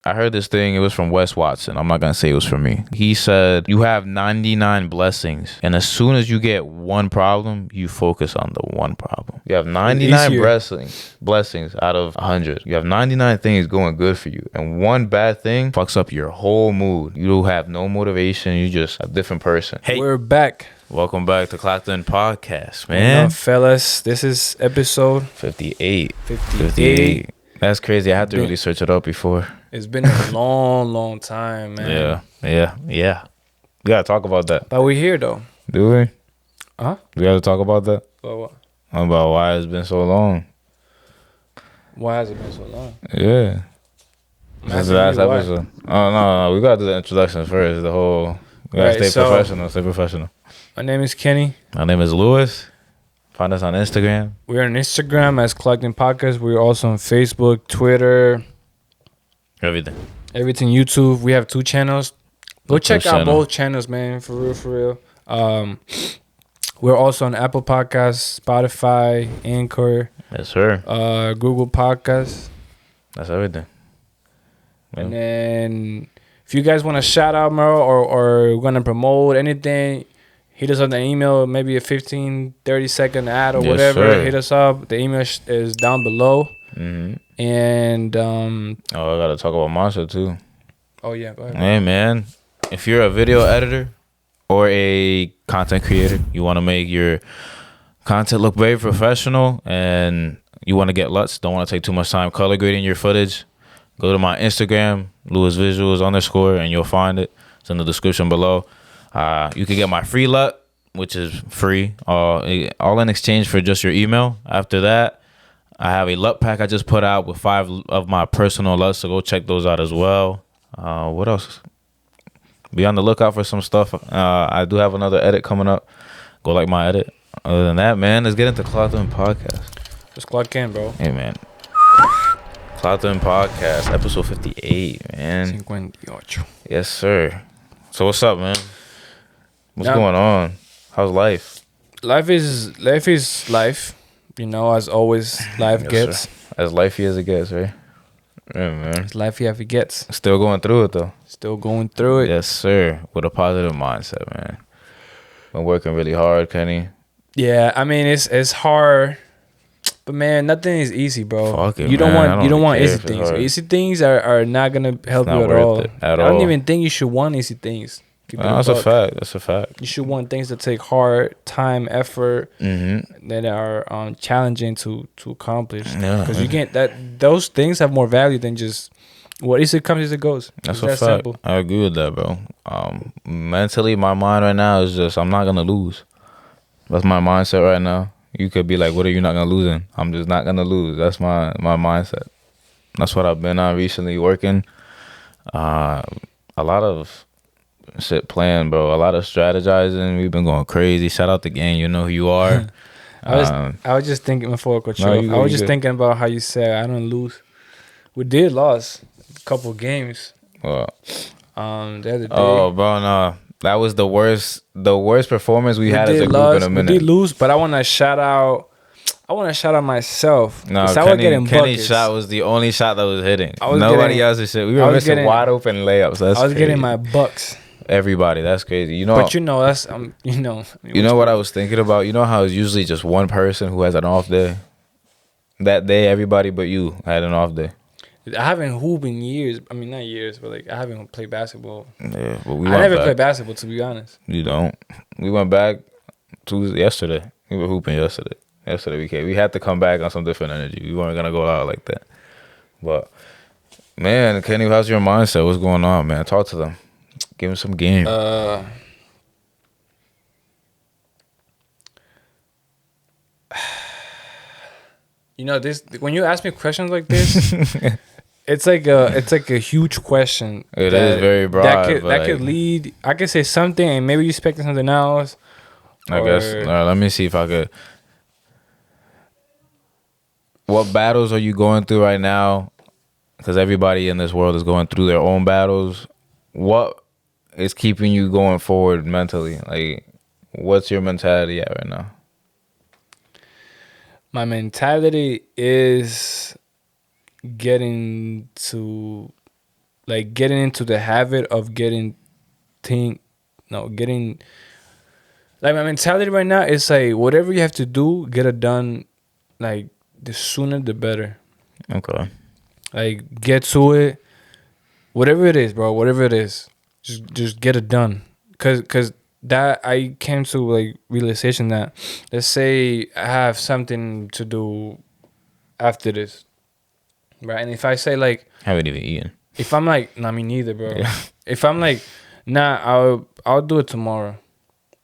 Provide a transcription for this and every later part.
I heard this thing. It was from Wes Watson. I'm not going to say it was from me. He said, you have 99 blessings. And as soon as you get one problem, you focus on the one problem. You have 99 blessings out of 100. You have 99 things going good for you. And one bad thing fucks up your whole mood. You have no motivation. You just a different person. Hey, we're back. Welcome back to Clocked In Podcast, man. Fellas, this is episode 58. 58. That's crazy. I had to really search it up before. It's been a long time, man. Yeah. We gotta talk about that. But we're here, though. Do we? Huh? We gotta talk about that? About what? About why it's been so long. Why has it been so long? Yeah. This is the last episode. Oh, no. We gotta do the introduction first. We gotta stay professional. My name is Kenny. My name is Lewis. Find us on Instagram. We're on Instagram as Clocked In Podcast. We're also on Facebook, Twitter. Everything, YouTube. We have 2 channels. Go check out both channels, man. For real. We're also on Apple Podcasts, Spotify, Anchor. Yes, sir. Google Podcasts. That's everything. Yeah. And then if you guys want to shout out, Merle, or want to promote anything, hit us on the email, maybe a 15-30 second ad or whatever. Sir. Hit us up. The email is down below. Mm-hmm. And I gotta talk about Monster too. Oh yeah, go ahead. Hey man, if you're a video editor or a content creator, you want to make your content look very professional, and you want to get LUTs, don't want to take too much time color grading your footage, go to my Instagram, LewisVisuals_, and you'll find it. It's in the description below. You can get my free LUT, which is free, all in exchange for just your email. After that, I have a LUT pack I just put out with 5 of my personal LUTs, so go check those out as well. What else? Be on the lookout for some stuff. I do have another edit coming up. Go like my edit. Other than that, man, let's get into Clocked In Podcast. Just clock in, bro. Hey, man. Clocked In Podcast, episode 58, man. 58. Yes, sir. So what's up, man? What's going on? How's life? Life is life. You know, as always, life gets. Sir. As lifey as it gets, right? Yeah, man. As lifey as it gets. Still going through it, though. Still going through it. Yes, sir. With a positive mindset, man. Been working really hard, Kenny. Yeah, I mean, it's hard. But, man, nothing is easy, bro. Fuck it, you don't man. want easy things. Easy things are not going to help you at all. I don't even think you should want easy things. That's a fact. You should want things that take hard time, effort, that are challenging to accomplish. Yeah, because you can't. Those things have more value than just what easy comes, easy goes. That's a fact. Simple. I agree with that, bro. Mentally, my mind right now is just I'm not gonna lose. That's my mindset right now. You could be like, "What are you not gonna lose in?" I'm just not gonna lose. That's my mindset. That's what I've been on recently, working. A lot of shit playing, bro. A lot of strategizing. We've been going crazy. Shout out the gang. You know who you are. I was just thinking before, Coach. I was just thinking about how you said I don't lose. We did lose a couple games. Well, the other day. Oh, bro, no. That was the worst performance we had as a group in a minute. We did lose, but I want to shout out myself. No, Kenny's shot was the only shot that was hitting. Nobody else's shit. We were missing wide open layups. I was getting my bucks. Everybody, that's crazy. You know, but that's you know what I was thinking about. You know how it's usually just one person who has an off day. That day, everybody but you had an off day. I haven't hooped in years. I mean, not years, but like I haven't played basketball. Yeah, but I never played basketball, to be honest. You don't. We went back yesterday. We were hooping yesterday. We had to come back on some different energy. We weren't gonna go out like that. But man, Kenny, how's your mindset? What's going on, man? Talk to them. Give him some game. This when you ask me questions like this, it's like a huge question. It is very broad. That could lead. I could say something and maybe you expecting something else. I guess. Let me see if I could. What battles are you going through right now? Because everybody in this world is going through their own battles. What is keeping you going forward mentally? Like, what's your mentality at right now? My mentality is getting to like getting into the habit of getting like my mentality right now is like whatever you have to do, get it done. Like the sooner the better. Okay. Like get to it, whatever it is, bro. Whatever it is, just get it done. Cause that I came to like realization that let's say I have something to do after this, right? And if I say like Haven't even eaten. if I'm like, nah, me neither, bro. Yeah. If I'm like, nah, I'll do it tomorrow.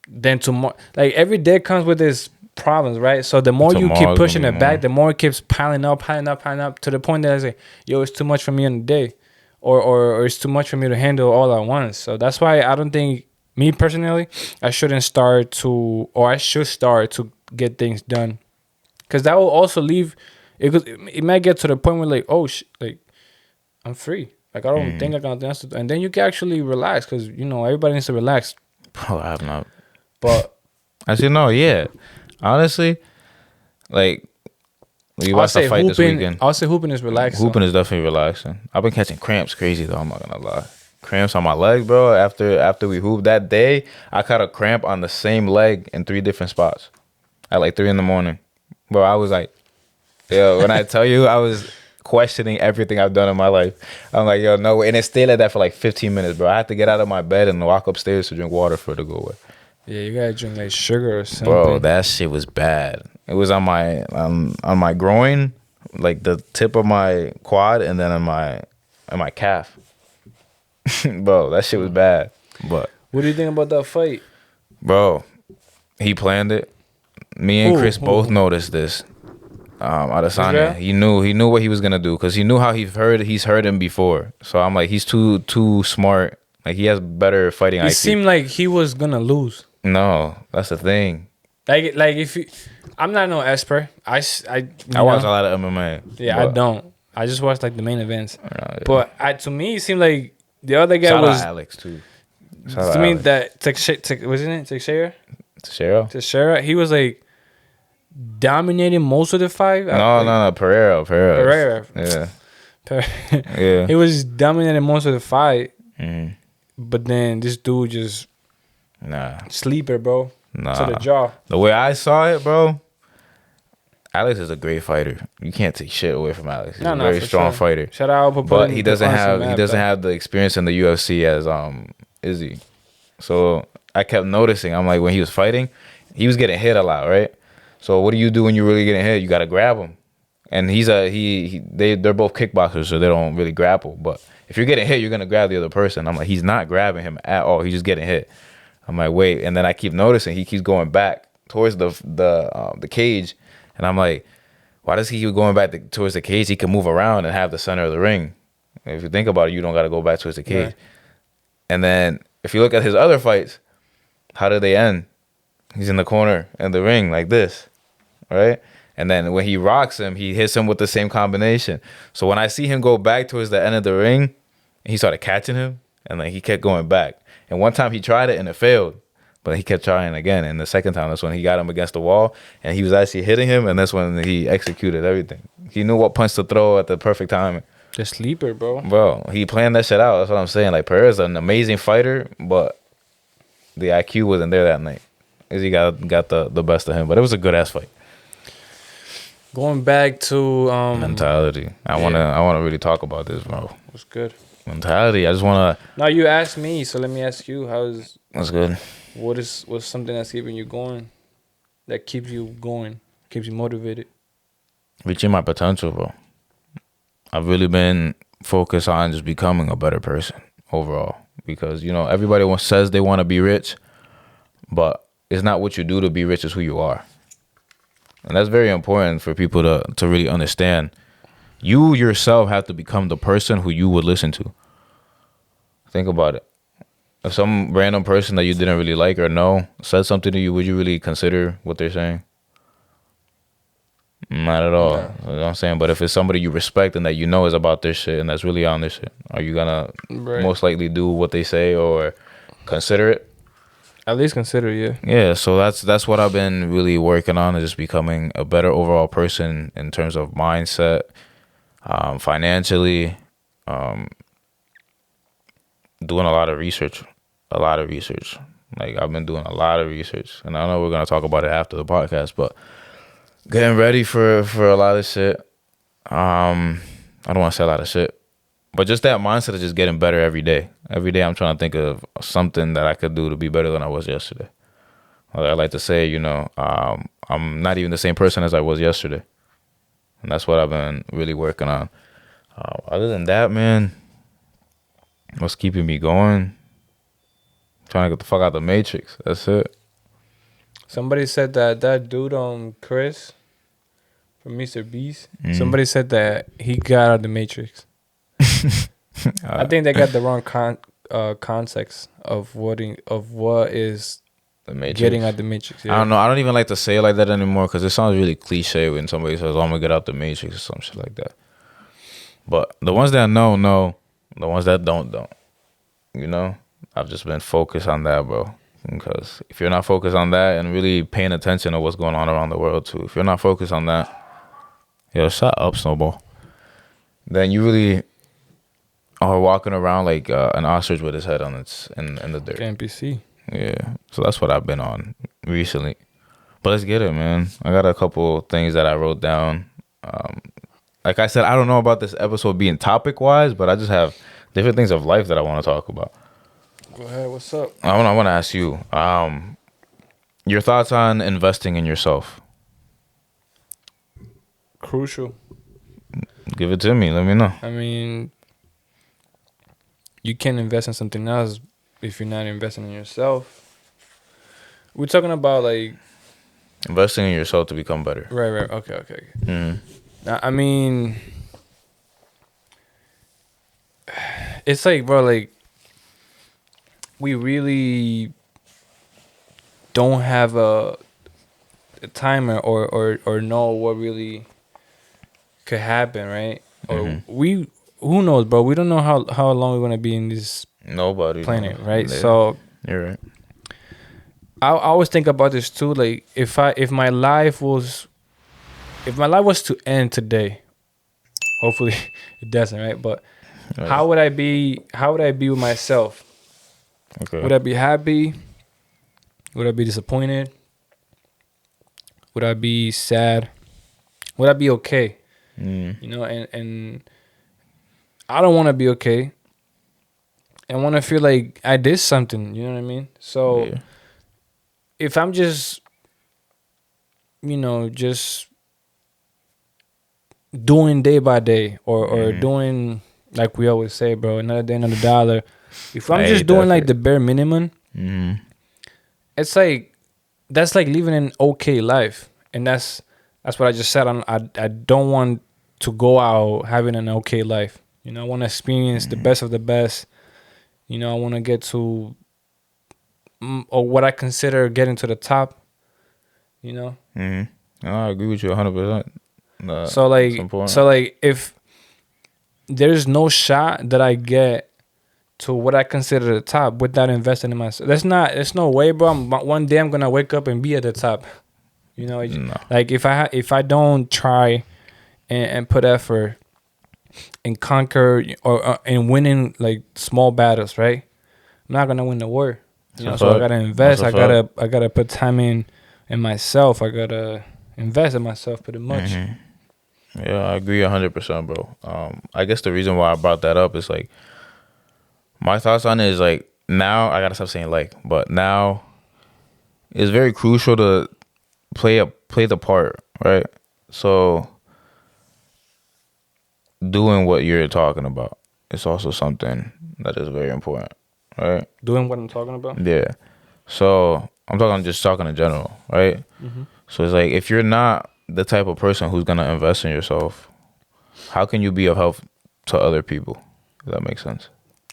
Then tomorrow, like every day comes with its problems, right? So the more you keep pushing it back, the more it keeps piling up to the point that I say, yo, it's too much for me in a day, or it's too much for me to handle all at once. So that's why I don't think me personally, I should start to get things done, because that will also leave. It might get to the point where like, oh, like I'm free. Like I don't think I got nothing else to do. And then you can actually relax, because everybody needs to relax. Bro, I have not. But actually, no, yeah. Honestly, like we about to fight this weekend. I'll say hooping is relaxing. Hooping is definitely relaxing. I've been catching cramps crazy though. I'm not gonna lie. Cramps on my leg, bro. After we hooped that day, I caught a cramp on the same leg in 3 different spots at like 3 a.m. Bro, I was like, yo, when I tell you, I was questioning everything I've done in my life. I'm like, yo, no way. And it stayed like that for like 15 minutes, bro. I had to get out of my bed and walk upstairs to drink water for it to go away. Yeah, you gotta drink like sugar or something. Bro, that shit was bad. It was on my groin, like the tip of my quad, and then on my calf. Bro, that shit was bad. But what do you think about that fight? Bro, he planned it. Me and Chris both noticed this. Adesanya, he knew what he was gonna do, because he knew how he's heard him before. So I'm like, he's too smart. Like he has better fighting IQ. It seemed like he was gonna lose. No, that's the thing. Like if you, I'm not no expert. I watch a lot of MMA. Yeah, I don't. I just watch like the main events. Yeah. But to me, it seemed like the other guy was Alex too. To me, that wasn't it Teixeira? He was like dominating most of the fight. No, Pereira. Yeah. Yeah. He was dominating most of the fight. Mm-hmm. But then this dude just sleeper, bro. To the jaw. The way I saw it, bro, Alex is a great fighter. You can't take shit away from Alex. He's a very strong fighter. Shout out, but he doesn't have the experience in the UFC as Izzy. So I kept noticing. I'm like, when he was fighting, he was getting hit a lot, right? So what do you do when you're really getting hit? You got to grab him. And they're both kickboxers, so they don't really grapple. But if you're getting hit, you're gonna grab the other person. I'm like, he's not grabbing him at all. He's just getting hit. I'm like, wait. And then I keep noticing he keeps going back towards the cage, and I'm like, why does he keep going back towards the cage? He can move around and have the center of the ring. If you think about it, you don't got to go back towards the cage. Right. And then if you look at his other fights, how did they end? He's in the corner in the ring like this, right? And then when he rocks him, he hits him with the same combination. So when I see him go back towards the end of the ring, he started catching him, and like he kept going back. And one time he tried it and it failed, but he kept trying again. And the second time, that's when he got him against the wall, and he was actually hitting him, and that's when he executed everything. He knew what punch to throw at the perfect time. The sleeper, bro. Bro, he planned that shit out. That's what I'm saying. Like, Pereira's an amazing fighter, but the IQ wasn't there that night. He got the best of him, but it was a good ass fight. Going back to mentality, I wanna really talk about this, bro. What's good? Mentality. I just wanna. Now you asked me, so let me ask you. That's good. What's something that's keeping you going? That keeps you going, keeps you motivated. Reaching my potential, bro. I've really been focused on just becoming a better person overall, because everybody says they want to be rich, but it's not what you do to be rich; it's who you are. And that's very important for people to really understand. You yourself have to become the person who you would listen to. Think about it. If some random person that you didn't really like or know said something to you, would you really consider what they're saying? Not at all. Yeah. You know what I'm saying? But if it's somebody you respect and that you know is about their shit and that's really on their shit, are you going to most likely do what they say or consider it? At least consider, yeah. Yeah, so that's what I've been really working on, is just becoming a better overall person in terms of mindset, financially, doing a lot of research. Like I've been doing a lot of research, and I know we're gonna talk about it after the podcast, but getting ready for a lot of shit. I don't want to say a lot of shit, but just that mindset of just getting better every day. Every day I'm trying to think of something that I could do to be better than I was yesterday. I like to say, I'm not even the same person as I was yesterday, and that's what I've been really working on. Other than that, man, what's keeping me going? Trying to get the fuck out the Matrix. That's it. Somebody said that dude on Chris from Mr. Beast. Somebody said that he got out of the Matrix. I think they got the wrong context of what is the Matrix. Getting out the Matrix. Yeah. I don't know. I don't even like to say it like that anymore because it sounds really cliche when somebody says, "Oh, I'm gonna get out the Matrix" or some shit like that. But the ones that know. The ones that don't. I've just been focused on that, bro. Because if you're not focused on that and really paying attention to what's going on around the world too, if you're not focused on that, shut up, Snowball. Then you really are walking around like an ostrich with his head on in the dirt. NPC. Yeah, so that's what I've been on recently. But let's get it, man. I got a couple things that I wrote down. Like I said, I don't know about this episode being topic-wise, but I just have different things of life that I want to talk about. Go ahead. What's up? I want to ask you your thoughts on investing in yourself. Crucial. Give it to me. Let me know. I mean, you can't invest in something else if you're not investing in yourself. We're talking about like investing in yourself to become better. Right. Okay. Mm-hmm. I mean, it's like, bro, like we really don't have a timer or know what really could happen, right? Mm-hmm. Or who knows, bro? We don't know how long we're gonna be in this planet, right? Yeah. So you're right. I always think about this too. Like if my life was to end today, hopefully it doesn't, right? But right. How would I be with myself? Okay. Would I be happy? Would I be disappointed? Would I be sad? Would I be okay? And I don't want to be okay. I want to feel like I did something. You know what I mean? So if I'm just, just doing day by day or doing like we always say, bro, another day, another dollar. If I'm just doing like the bare minimum, it's like that's like living an okay life, and that's what I just said. I don't want to go out having an okay life. I want to experience the best of the best. I want to get to or what I consider getting to the top. I agree with you 100%. So like if there's no shot that I get to what I consider the top without investing in myself. There's no way, bro. One day I'm gonna wake up and be at the top. No. Like if I don't try and put effort and conquer or and winning like small battles, right? I'm not gonna win the war. So I gotta invest. I gotta put time in myself. I gotta invest in myself pretty much. Mm-hmm. Yeah, I agree 100%, bro. I guess the reason why I brought that up is like my thoughts on it is like now I gotta stop saying like, but now it's very crucial to play the part, right? So doing what you're talking about is also something that is very important, right? Doing what I'm talking about? Yeah. So I'm talking in general, right? Mm-hmm. So it's like if you're not the type of person who's gonna invest in yourself, how can you be of help to other people? If that makes sense.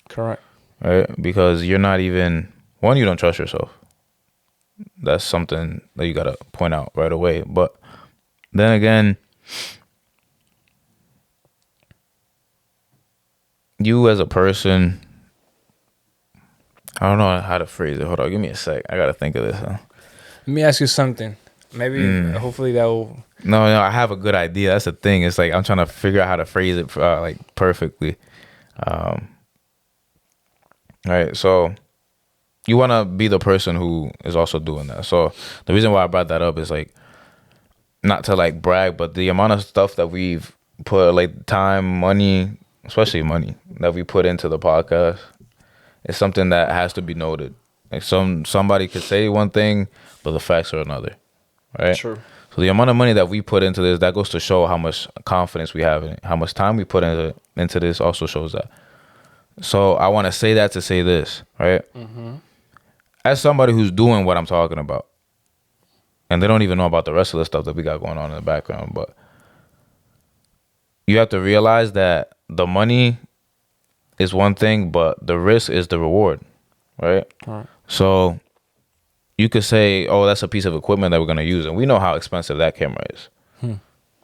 Correct. Right? Because you're not even you don't trust yourself. That's something that you gotta point out right away. But then again, you as a person, I don't know how to phrase it. Hold on, give me a sec. I gotta think of this. Huh? Let me ask you something. Maybe hopefully that will. No, I have a good idea. That's the thing. It's like I'm trying to figure out how to phrase it like perfectly. Right. So you want to be the person who is also doing that. So the reason why I brought that up is like not to like brag, but the amount of stuff that we've put, like time, money, especially money that we put into the podcast is something that has to be noted. Like somebody could say one thing, but the facts are another. Right. Sure. So the amount of money that we put into this, that goes to show how much confidence we have in it. How much time we put into this also shows that. So I want to say that to say this, right? Mm-hmm. As somebody who's doing what I'm talking about, and they don't even know about the rest of the stuff that we got going on in the background, but you have to realize that the money is one thing, but the risk is the reward, right? All right. So you could say, oh, that's a piece of equipment that we're going to use, and we know how expensive that camera is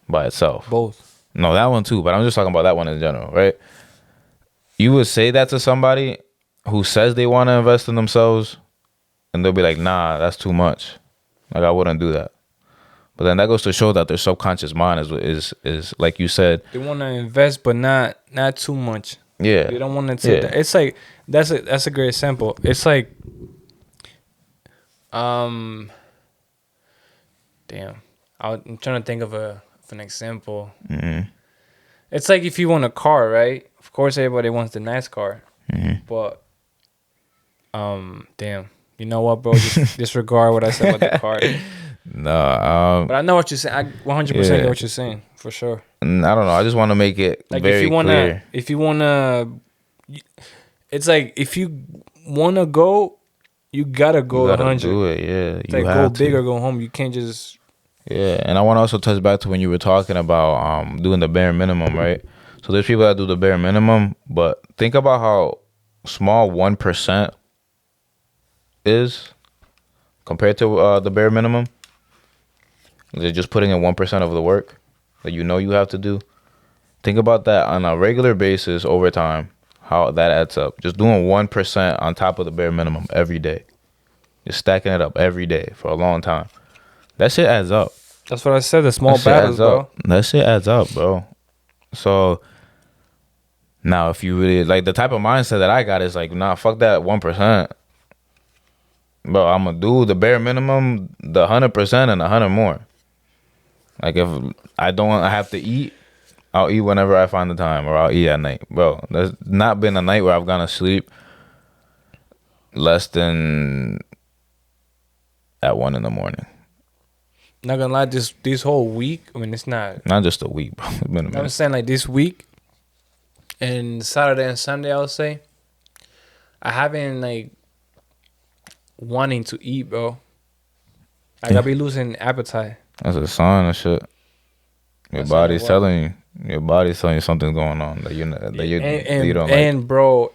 by itself. Both. No, that one too, but I'm just talking about that one in general, right? You would say that to somebody who says they want to invest in themselves, and they'll be like, nah, that's too much. Like, I wouldn't do that. But then that goes to show that their subconscious mind is like you said. They want to invest, but not too much. Yeah. They don't want to take that. It's like, that's a great example. It's like, damn. I'm trying to think of an example. Mm-hmm. It's like if you want a car, right? Of course, everybody wants the nice car. Mm-hmm. But, damn. You know what, bro? Just disregard what I said about the car. No, but I know what you're saying. I 100% know what you're saying, for sure. I don't know. I just want to make it Like very clear. If you wanna, it's like if you wanna go, you gotta go 100. Do it, yeah. It's like go big or go home. You can't just. Yeah, and I want to also touch back to when you were talking about doing the bare minimum, right? So there's people that do the bare minimum, but think about how small 1% is compared to the bare minimum. They're just putting in 1% of the work that you know you have to do. Think about that on a regular basis over time, how that adds up. Just doing 1% on top of the bare minimum every day. Just stacking it up every day for a long time. That shit adds up. That's what I said. The small battles, bro. That shit adds up, bro. So now, if you really like the type of mindset that I got is like, nah, fuck that 1%. Bro, I'm gonna do the bare minimum, the 100% and 100 more. Like if I have to eat, I'll eat whenever I find the time, or I'll eat at night, bro. There's not been a night where I've gone to sleep less than at 1 a.m. Not gonna lie, this whole week. I mean, it's not just a week, bro. It's been a minute. I'm saying like this week and Saturday and Sunday, I would say I haven't like wanting to eat, bro. Like I be losing appetite. That's a sign of shit. Your body's telling you. Your body's telling you something's going on that you don't like. And bro,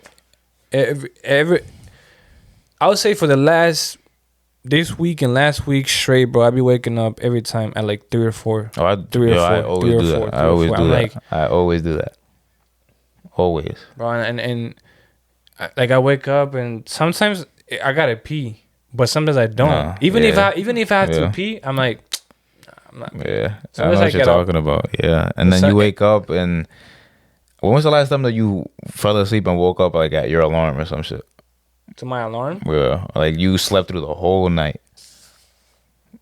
every I would say for this week and last week straight, bro, I be waking up every time at like 3 or 4. Oh, I always do that. I always do that. Always. Bro, and like I wake up and sometimes I gotta pee, but sometimes I don't. Even if I have to pee, I'm like, I'm not. Yeah, I know what you're talking about. Yeah, and then you wake up and when was the last time that you fell asleep and woke up like at your alarm or some shit? To my alarm? Yeah, like you slept through the whole night.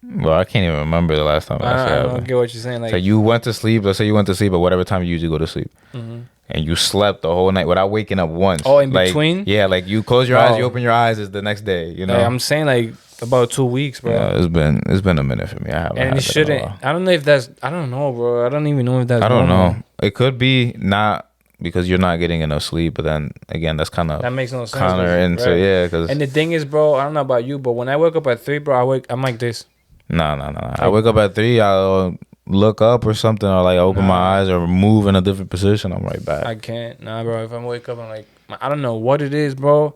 Well, I can't even remember the last time I don't get what you're saying. Like, so you went to sleep. Let's say you went to sleep at whatever time you usually go to sleep, and you slept the whole night without waking up once. Oh, in between? Yeah, like you close your eyes, you open your eyes. It's the next day. You know. Like, I'm saying like about 2 weeks, bro. Yeah, it's been a minute for me. I haven't. And it shouldn't. I don't know if that's. I don't know, bro. I don't even know if that's. I don't know. It could be not because you're not getting enough sleep, but then again, that's kind of that makes no sense. Counter into right? Cause and the thing is, bro, I don't know about you, but when I wake up at 3, bro, I'm like this. No. I wake up at 3. I'll look up or something, or like open my eyes or move in a different position. I'm right back. I can't. Nah, bro. If I wake up, I'm like, I don't know what it is, bro.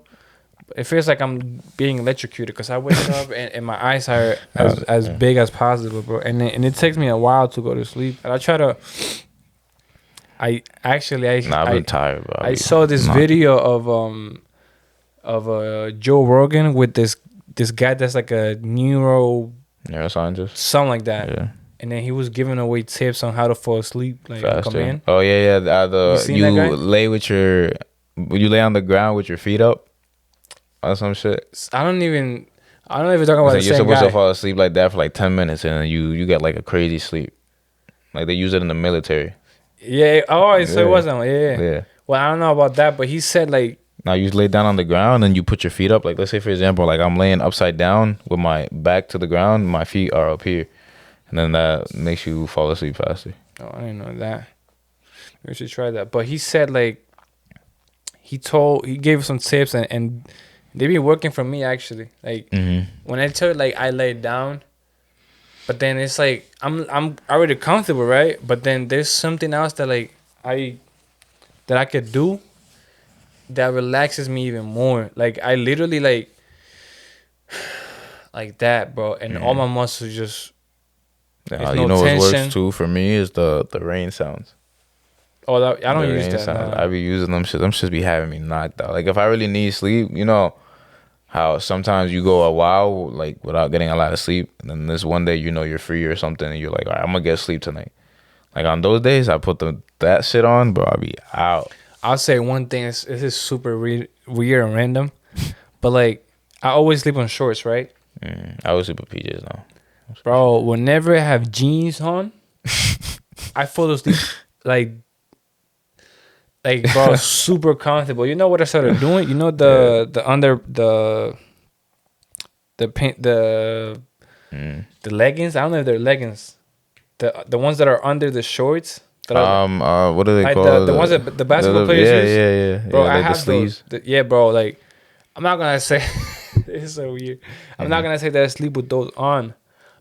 It feels like I'm being electrocuted because I wake up and my eyes are as big as possible, bro. And it takes me a while to go to sleep. And I try to. I've been tired, bro. I saw this video of Joe Rogan with this guy that's like a neuroscientist, something like that. Yeah. And then he was giving away tips on how to fall asleep, like faster. Come in. Oh yeah. You lay on the ground with your feet up. or some shit. I don't even talk about the You're same supposed guy. to fall asleep like that for like 10 minutes, and then you get like a crazy sleep. Like they use it in the military. Yeah. Oh, so it Yeah. wasn't. Yeah. Yeah. Well, I don't know about that, but he said like. Now you lay down on the ground and you put your feet up. Like let's say for example, like I'm laying upside down with my back to the ground, my feet are up here, and then that makes you fall asleep faster. Oh, I didn't know that. We should try that. But he said like he gave some tips and they be working for me actually. Like when I tell you like I lay down, but then it's like I'm already comfortable, right? But then there's something else that like I could do that relaxes me even more. Like I literally like that, bro, and all my muscles just. Yeah, No you know tension. what works too for me is the rain sounds. Oh, I don't use that. Sounds. No. I be using them shit. Them shit be having me knocked out. Like if I really need sleep, you know how sometimes you go a while like without getting a lot of sleep, and then this one day you know you're free or something, and you're like, all right, I'm gonna get sleep tonight. Like on those days, I put that shit on, bro. I be out. I'll say one thing. This is super weird and random, but like I always sleep on shorts, right? I always sleep with PJs now. Bro, whenever I have jeans on, I fall asleep like bro, super comfortable. You know what I started doing? You know the under the leggings. I don't know if they're leggings. The ones that are under the shorts. What are they Like called? the ones that the basketball players use. Yeah. Bro, yeah, I like have those. Yeah, bro. Like, I'm not gonna say it's so weird. I'm not gonna say that I sleep with those on,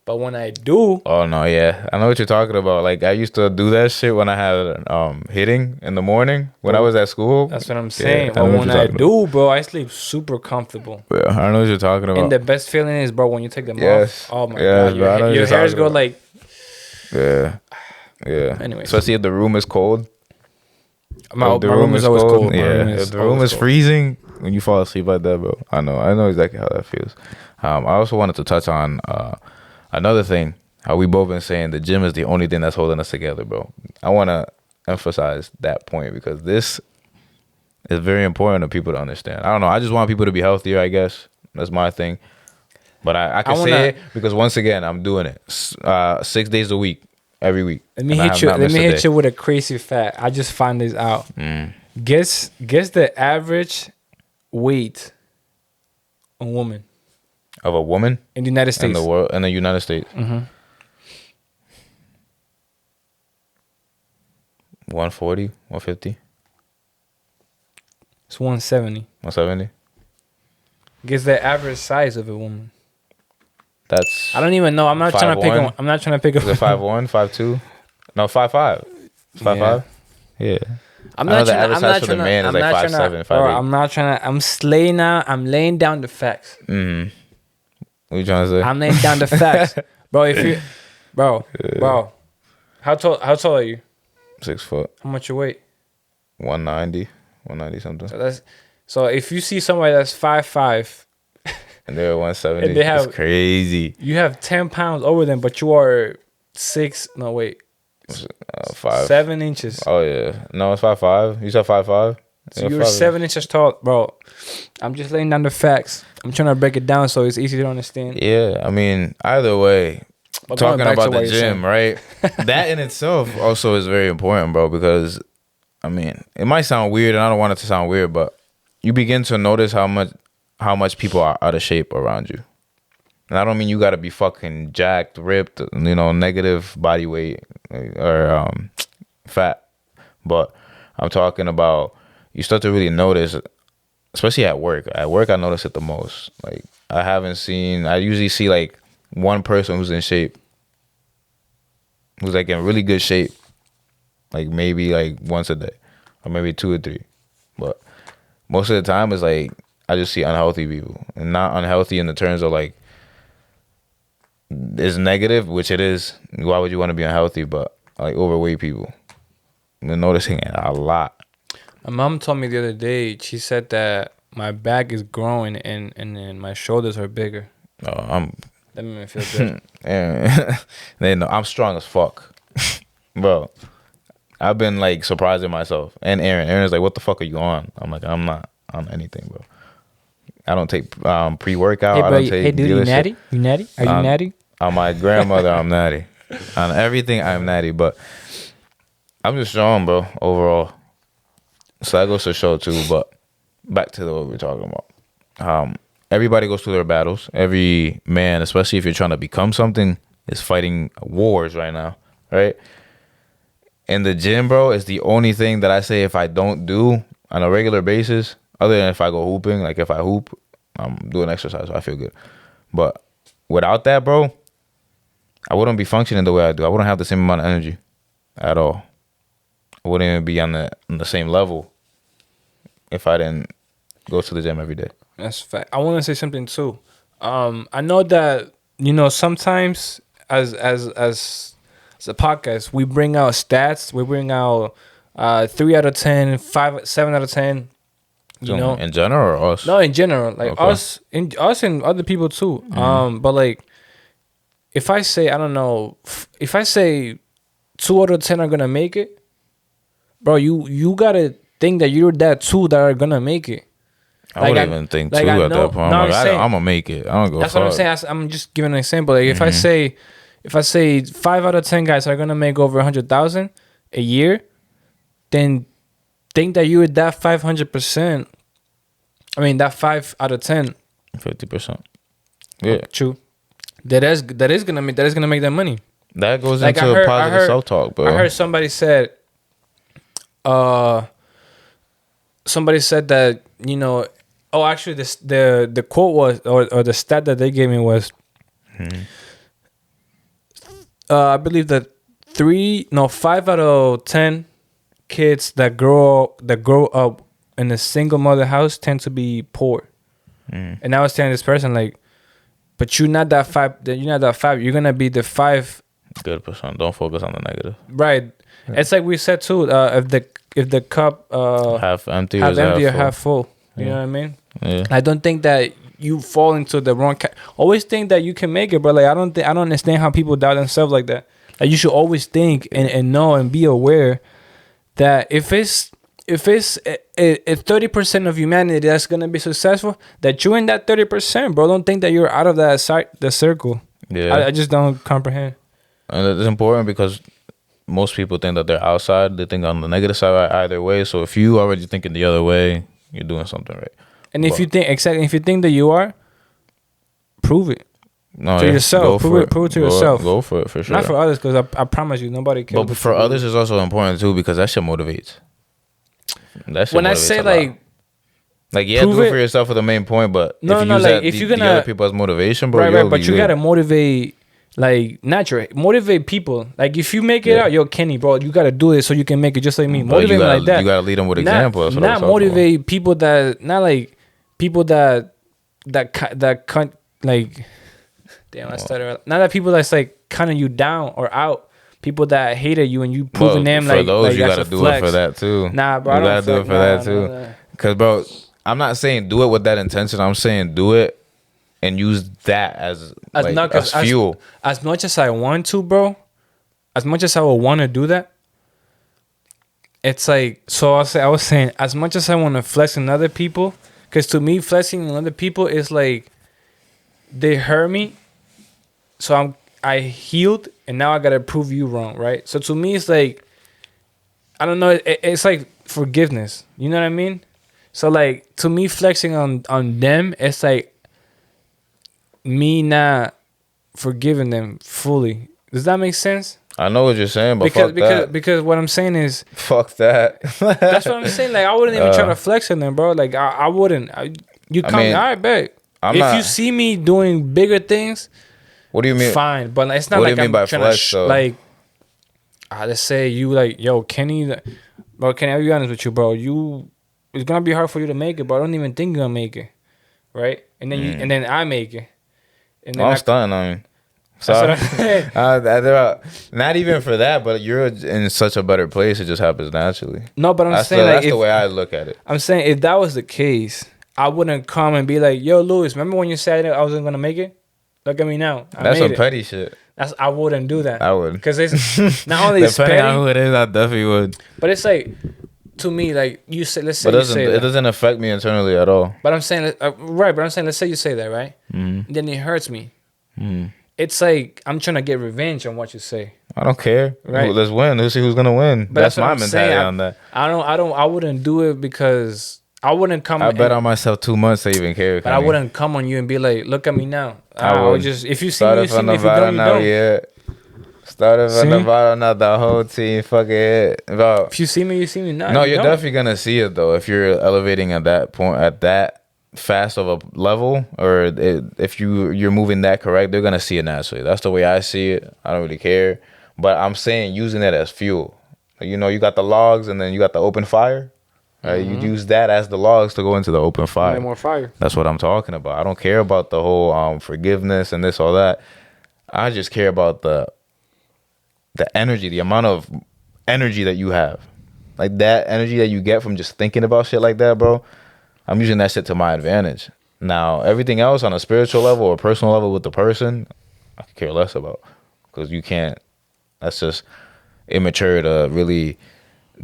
but when I do, Oh no, yeah, I know what you're talking about. Like I used to do that shit when I had hitting in the morning when I was at school. that's what I'm saying. Yeah, But when I do, bro, I sleep super comfortable. Yeah, I know what you're talking about. And the best feeling is, bro, when you take them Yes. off. Oh my Yes, god, bro, I know what your you're hairs talking go about. like. Yeah. Anyways. Especially if the room is cold. My room is always cold. Yeah. If the room is freezing when you fall asleep like that, bro. I know exactly how that feels. I also wanted to touch on another thing. How we both been saying the gym is the only thing that's holding us together, bro. I want to emphasize that point because this is very important for people to understand. I don't know. I just want people to be healthier, I guess. That's my thing. But I can say it because once again, I'm doing it 6 days a week, every week. Let me hit you with a crazy fact. I just found this out. Guess the average weight a woman of a woman in the United States. In the United States. 140, 150. It's 170. 170. Guess the average size of a woman. That's. I don't even know. I'm not trying to pick. I'm not trying to pick. Is it 5'1", 5'2"? No, 5'5". 5'5". Yeah. I'm not trying. I'm not trying. Man is like 5'7", 5'8". I'm not trying to. I'm slaying out. I'm laying down the facts. What you trying to say? I'm laying down the facts, bro. If you, bro, how tall are you? 6 foot. How much you weigh? 190 something. So if you see somebody that's 5'5", and they're 170, and they have, it's crazy. You have 10 pounds over them, but you are 6. No wait, 5. 7 inches. Oh yeah, no, it's 5'5". You said 5'5". So you're 7 inches tall, bro. I'm just laying down the facts. I'm trying to break it down so it's easy to understand. Yeah, I mean, either way, but talking about the gym, right? That in itself also is very important, bro, because, I mean, it might sound weird, and I don't want it to sound weird, but you begin to notice how much people are out of shape around you. And I don't mean you got to be fucking jacked, ripped, negative body weight or fat, but I'm talking about you start to really notice, especially at work. At work, I notice it the most. Like, I usually see like one person who's in shape, who's like in really good shape, like maybe like once a day, or maybe 2 or 3. But most of the time, it's like I just see unhealthy people, and not unhealthy in the terms of like it's negative, which it is. Why would you want to be unhealthy? But like overweight people, I've been noticing it a lot. My mom told me the other day. She said that my back is growing and then my shoulders are bigger. Oh, that made me feel good. They know I'm strong as fuck, bro. I've been like surprising myself and Aaron. Aaron's like, "What the fuck are you on?" I'm like, "I'm not on anything, bro." I don't take pre-workout. Hey, bro, I don't take dude, you natty? You natty? Are you natty? On my grandmother, I'm natty. On everything, I'm natty. But I'm just strong, bro, overall. So that goes to show, too. But back to what we're talking about. Everybody goes through their battles. Every man, especially if you're trying to become something, is fighting wars right now, right? And the gym, bro, is the only thing that I say if I don't do on a regular basis, other than if I go hooping, like if I hoop, I'm doing exercise, so I feel good. But without that, bro, I wouldn't be functioning the way I do. I wouldn't have the same amount of energy at all. I wouldn't even be on the same level if I didn't go to the gym every day. That's a fact. I want to say something too. I know that sometimes as a podcast we bring out stats. We bring out 3 out of 10, 5, 7 out of 10. In general or us? No, in general, like us and other people too. Mm-hmm. But like, if I say I don't know, if I say 2 out of 10 are gonna make it, bro, you gotta think that you're that 2 that are gonna make it. I wouldn't even think 2 at that point. I'm gonna make it. I don't go. That's what I'm saying. I'm just giving an example. Like if I say 5 out of 10 guys are gonna make over 100,000 a year, then think that you're that 500%. I mean that 5 out of 10. 50%. Yeah, true. That is gonna make that money. That goes into positive self-talk, bro. I heard somebody said, that Oh, actually, the quote was, or the stat that they gave me was, I believe that 5 out of 10 kids that grow up in a single mother house tend to be poor. And I was telling this person like, but you're not that 5. You're not that 5. You're gonna be the 5. Good percent. Don't focus on the negative. Right. Yeah. It's like we said too. If the cup half empty or half full. You know what I mean? Yeah. I don't think that you fall into the wrong. Always think that you can make it, but like I don't understand how people doubt themselves like that. Like you should always think and know and be aware that if it's 30% of humanity that's gonna be successful, that you're in that 30%, bro. Don't think that you're out of the circle. Yeah, I just don't comprehend. And it's important because most people think that they're outside. They think on the negative side either way. So if you already thinking the other way, you're doing something right. And if you think that you are, prove it. No, to yourself. Prove it to yourself. Go for it, for sure. Not for others, because I promise you, nobody cares. But for others, it's also important too because that shit motivates. That shit when motivates I say yeah, do it for yourself for the main point, but if you use the other people as motivation, bro, right, but you gotta motivate. Like naturally, motivate people. Like if you make it out, yo, Kenny, bro, you gotta do it so you can make it just like me. Motivate them like that. You gotta lead them with examples. Not motivate people that not like people that like. Damn, I started. Not that people that's like cutting you down or out. People that hated you and you proving them for like those like you gotta do it for that too. Nah, bro, you gotta do it for that too. Cause bro, I'm not saying do it with that intention. I'm saying do it and use that as fuel. As much as I want to, bro, as much as I would want to do that, it's like, so I was saying, as much as I want to flex on other people, because to me, flexing on other people is like, they hurt me, so I healed, and now I got to prove you wrong, right? So to me, it's like, I don't know, it's like forgiveness. You know what I mean? So like, to me, flexing on them, it's like, me not forgiving them fully. Does that make sense? I know what you're saying, but fuck that. Because what I'm saying is, fuck that. That's what I'm saying. Like I wouldn't even try to flex on them, bro. Like I wouldn't. All right, bet. If you see me doing bigger things, what do you mean? Fine, but it's not what like do you mean I'm by trying flex, to like. Let's say you like, yo, Kenny, bro. Kenny, I'll be honest with you, bro. It's gonna be hard for you to make it, but I don't even think you're gonna make it, right? And then and then I make it. And then I'm stunting on you. Sorry. Not even for that, but you're in such a better place. It just happens naturally. No, but I'm saying that's the way I look at it. I'm saying if that was the case, I wouldn't come and be like, "Yo, Louis, remember when you said I wasn't gonna make it? Look at me now. That's some petty shit. I wouldn't do that. I would, because it's not only it's petty. Depending on who it is, I definitely would. But it's like to me, like you say, let's say But you say it doesn't affect me internally at all. But I'm saying, right? But I'm saying, let's say you say that, right? Mm-hmm. Then it hurts me. Mm-hmm. It's like I'm trying to get revenge on what you say. I don't care. Right? Let's win. Let's see who's gonna win. But that's my mentality on that. I wouldn't do it because I wouldn't come. I bet on myself 2 months to even care. But I wouldn't come on you and be like, look at me now. I would just if you see me, you see me. If you don't, you don't. Yeah. Started from the bottom, not the whole team. Fucking it. Bro. If you see me, you see me. No, you're definitely gonna see it though. If you're elevating at that point, at that fast of a level, or if you're moving that correct, they're gonna see it naturally. That's the way I see it. I don't really care, but I'm saying using it as fuel. You know, you got the logs and then you got the open fire. Right? You use that as the logs to go into the open fire. More fire. That's what I'm talking about. I don't care about the whole forgiveness and this all that. I just care about the energy, the amount of energy that you have. Like that energy that you get from just thinking about shit like that, bro. I'm using that shit to my advantage. Now, everything else on a spiritual level or personal level with the person, I could care less about. Because you can't, that's just immature to really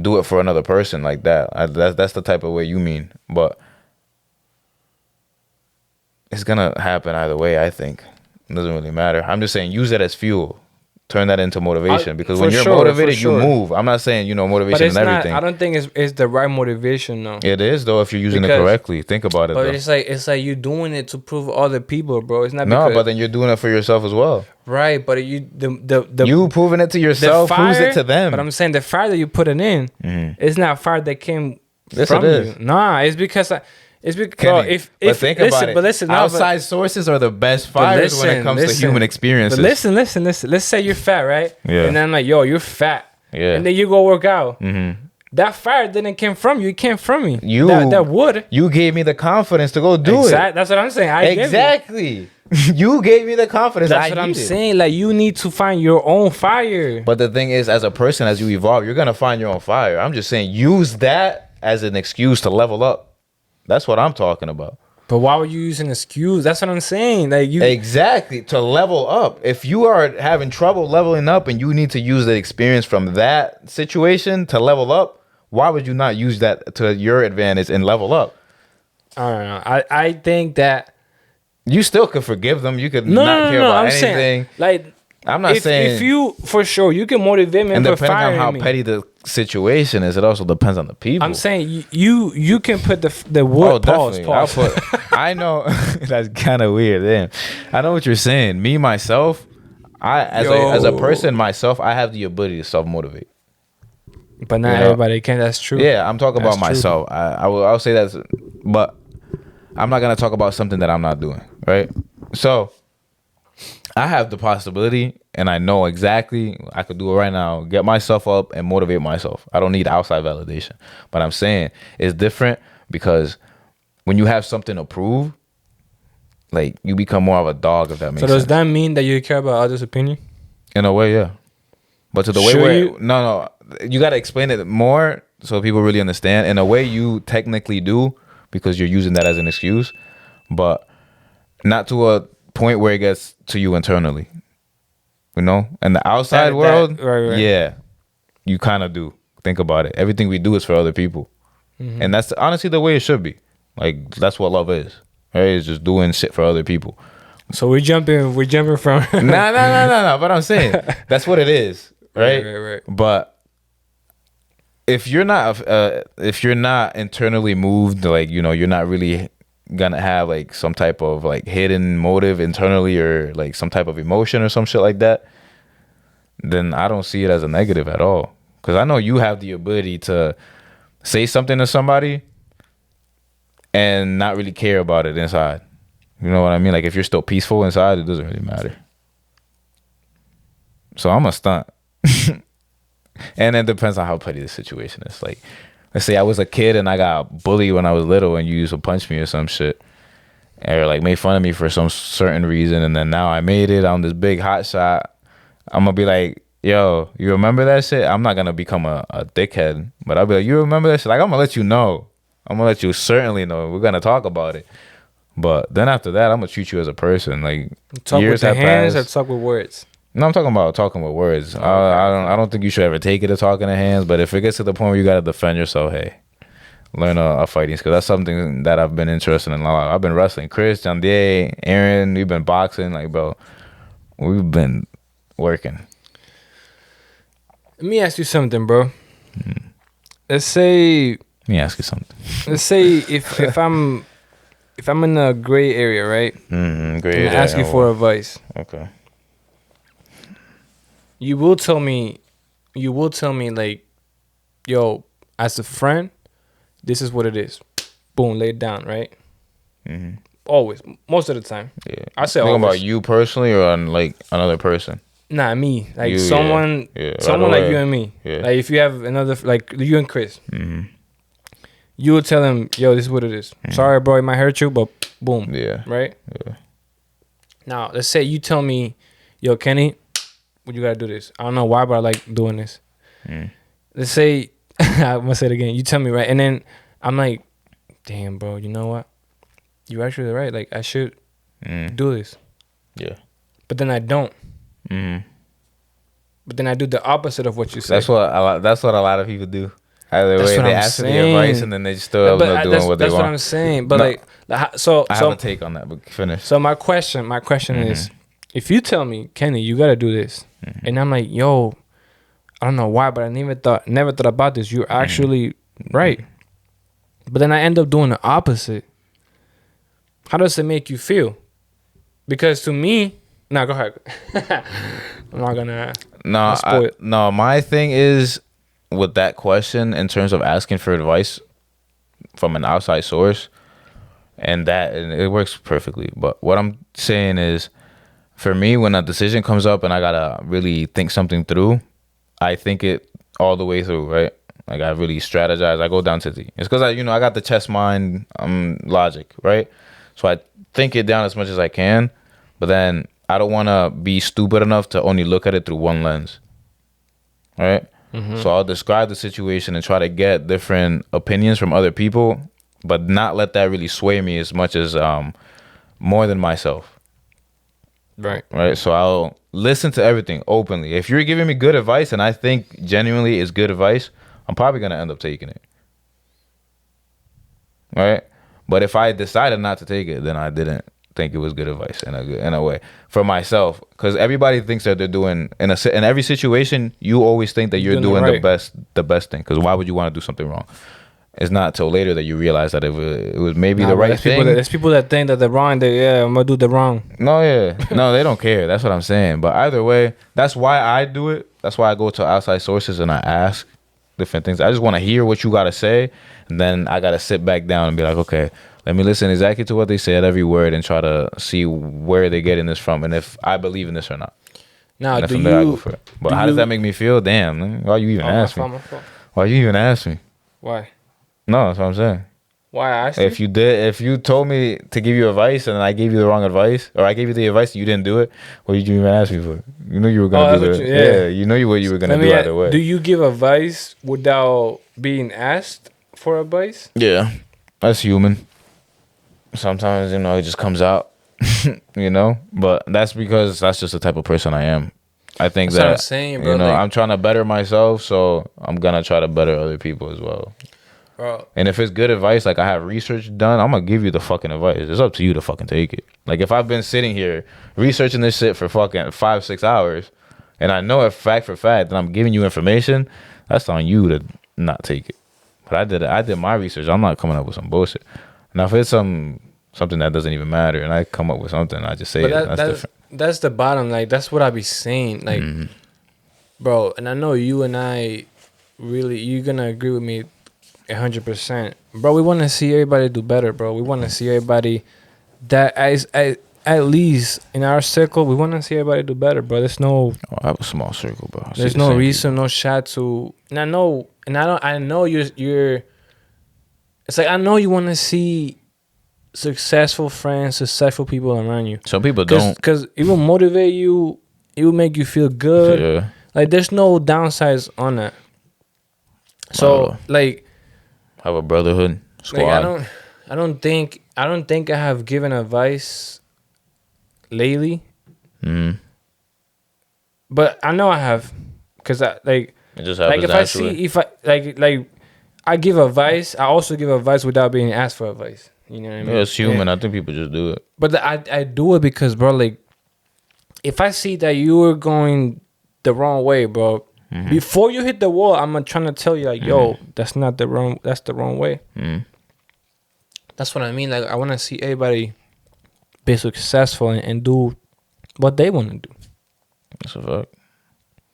do it for another person like that. That's the type of way you mean. But it's going to happen either way, I think. It doesn't really matter. I'm just saying use it as fuel. Turn that into motivation, because when you're motivated, you move. I'm not saying, motivation and everything. I don't think it's the right motivation, though. It is, though, if you're using it correctly. Think about it, but though. It's like you doing it to prove other people, bro. It's not but then you're doing it for yourself as well. Right, but you proving it to yourself proves it to them. But I'm saying the fire that you put it in, it's not fire that came from you. Nah, it's because Kenny, think about it. But listen, outside sources are the best fires when it comes to human experiences. But listen. Let's say you're fat, right? Yeah. And then I'm like, yo, you're fat. Yeah. And then you go work out. Mm-hmm. That fire didn't come from you. It came from me. That would. You gave me the confidence to go do it. That's what I'm saying. Exactly. You gave me the confidence. That's what I'm saying. Like, you need to find your own fire. But the thing is, as a person, as you evolve, you're gonna find your own fire. I'm just saying, use that as an excuse to level up. That's what I'm talking about. But why would you use an excuse? That's what I'm saying. Like exactly, to level up. If you are having trouble leveling up and you need to use the experience from that situation to level up, why would you not use that to your advantage and level up? I don't know. I think that you still could forgive them. You could not care about anything. Saying, like, I'm not saying if you, for sure, you can motivate me, and for depending on how me. petty the situation is, it also depends on the people. I'm saying you can put the wood. Pause. I know that's kind of weird. Damn, I know what you're saying. Me myself, as a person myself, I have the ability to self motivate. But not everybody can. That's true. Yeah, I'm talking about myself. I'll say that, but I'm not gonna talk about something that I'm not doing. Right, so. I have the possibility, and I know exactly I could do it right now. Get myself up and motivate myself. I don't need outside validation. But I'm saying it's different because when you have something to prove, like, you become more of a dog, if that makes sense. So does that mean that you care about others' opinion? In a way, yeah. But to the way where no, you gotta explain it more so people really understand. In a way, you technically do, because you're using that as an excuse, but not to a point where it gets to you internally, and the outside world, right. Yeah, you kind of do. Think about it. Everything we do is for other people, and that's honestly the way it should be. Like, that's what love is, right? It's just doing shit for other people. So we're jumping from no. But I'm saying that's what it is, right? Right. But if you're not internally moved, like, you're not really gonna have like some type of like hidden motive internally, or like some type of emotion or some shit like that, then I don't see it as a negative at all. Because I know you have the ability to say something to somebody and not really care about it inside. You know what I mean? Like, if you're still peaceful inside, it doesn't really matter. So I'm a stunt. And it depends on how petty the situation is. Like, let's say I was a kid and I got bullied when I was little and you used to punch me or some shit, or like made fun of me for some certain reason, and then now I made it, I'm this big hot shot. I'm gonna be like, yo, you remember that shit? I'm not gonna become a dickhead, but I'll be like, you remember that shit? Like, I'm gonna let you know. I'm gonna let you certainly know. We're gonna talk about it. But then after that, I'm gonna treat you as a person. Like, talk years with the have hands passed. or talk with words? No, I'm talking with words. Okay. I don't think you should ever take it to talking in hands. But if it gets to the point where you gotta defend yourself, hey, learn a fighting skill. That's something that I've been interested in a lot. I've been wrestling. Chris, John Day, Aaron, we've been boxing. Like, bro, we've been working. Let me ask you something, bro. Let's say. Let me ask you something. Let's say if I'm in a gray area, right? Gray area. Ask you for advice. Okay. You will tell me, like, yo, as a friend, this is what it is. Boom, lay it down, right? Always, most of the time. Yeah. I say Talking always. about you personally or on like another person? Nah, me. Like You, someone, yeah. someone Right like away. you and me. Yeah. Like if you have another, like you and Chris, you will tell him, yo, this is what it is. Sorry, bro, it might hurt you, but boom. Yeah. Right? Yeah. Now, let's say you tell me, yo, Kenny, you gotta do this. I don't know why, but I like doing this. Let's say, I'm gonna say it again. You tell me, right? And then I'm like, damn, bro, you know what? You're actually right. Like, I should do this. Yeah. But then I don't. But then I do the opposite of what you say. That's what a lot of people do. Either That's way, what they I'm ask for the saying. advice and then they still end up doing what they that's want. what I'm saying. But No, like, so I have a take on that, but finish. So my question is, if you tell me, Kenny, you gotta do this, and I'm like, yo, I don't know why, but I never thought about this. You're actually right. But then I end up doing the opposite. How does it make you feel? Because to me, go ahead. I'm not gonna. No, my thing is with that question in terms of asking for advice from an outside source, and it works perfectly. But what I'm saying is, for me, when a decision comes up and I gotta really think something through, I think it all the way through, right? Like I really strategize. I go down to the. It's because I got the chess mind, logic, right? So I think it down as much as I can, but then I don't want to be stupid enough to only look at it through one lens, right? So I'll describe the situation and try to get different opinions from other people, but not let that really sway me as much as more than myself. Right. Right. So I'll listen to everything openly. If you're giving me good advice and I think genuinely is good advice, I'm probably going to end up taking it. Right. But if I decided not to take it, then I didn't think it was good advice in a way for myself. Because everybody thinks that they're doing in every situation. You always think that you're doing the best thing. Because why would you want to do something wrong? It's not till later that you realize that it was maybe the right thing. There's people that think that they're wrong. I'm gonna do the wrong. No, they don't care. That's what I'm saying. But either way, that's why I do it. That's why I go to outside sources and I ask different things. I just want to hear what you gotta say, and then I gotta sit back down and be like, okay, let me listen exactly to what they said, every word, and try to see where they're getting this from, and if I believe in this or not. Now, and from there, I go for it. But how does that make me feel? Damn, why you even ask me? Why you even ask me? Why? No, that's what I'm saying. Why I asked you? If you told me to give you advice and I gave you the wrong advice, or I gave you the advice and you didn't do it, what did you even ask me for? You knew you were gonna do it. Yeah, you know what you were gonna do either way. Do you give advice without being asked for advice? Yeah, that's human. Sometimes it just comes out, But that's because that's just the type of person I am. I think that's what I'm saying, bro. I'm trying to better myself, so I'm gonna try to better other people as well. Bro. And if it's good advice, like I have research done, I'm gonna give you the fucking advice. It's up to you to fucking take it. Like if I've been sitting here researching this shit for fucking 5-6 hours, and I know it fact for fact that I'm giving you information, that's on you to not take it. But I did my research. I'm not coming up with some bullshit. Now if it's something that doesn't even matter, and I come up with something, I just say that's different. That's the bottom. Like that's what I be saying. Like, bro, and I know you and I really, you're gonna agree with me 100%, bro. We want to see everybody do better, bro. We want to see everybody that at least in our circle, we want to see everybody do better, bro. There's no. I have a small circle, bro. There's no reason, no shot to. And I know, I know you're. It's like I know you want to see successful friends, successful people around you. Some people don't, because it will motivate you. It will make you feel good. Yeah. Like there's no downsides on that. So like. Have a brotherhood squad. Like I don't think I have given advice lately. But I know I have, cause It just like happens if naturally. I see if I like I give advice, I also give advice without being asked for advice. You know what I mean? Yeah, it's human. I think people just do it. But I do it because, bro, like if I see that you are going the wrong way, bro, before you hit the wall, I'm trying to tell you like, yo, that's not the wrong. That's the wrong way. That's what I mean. Like I want to see everybody be successful and do what they want to do. That's a fact.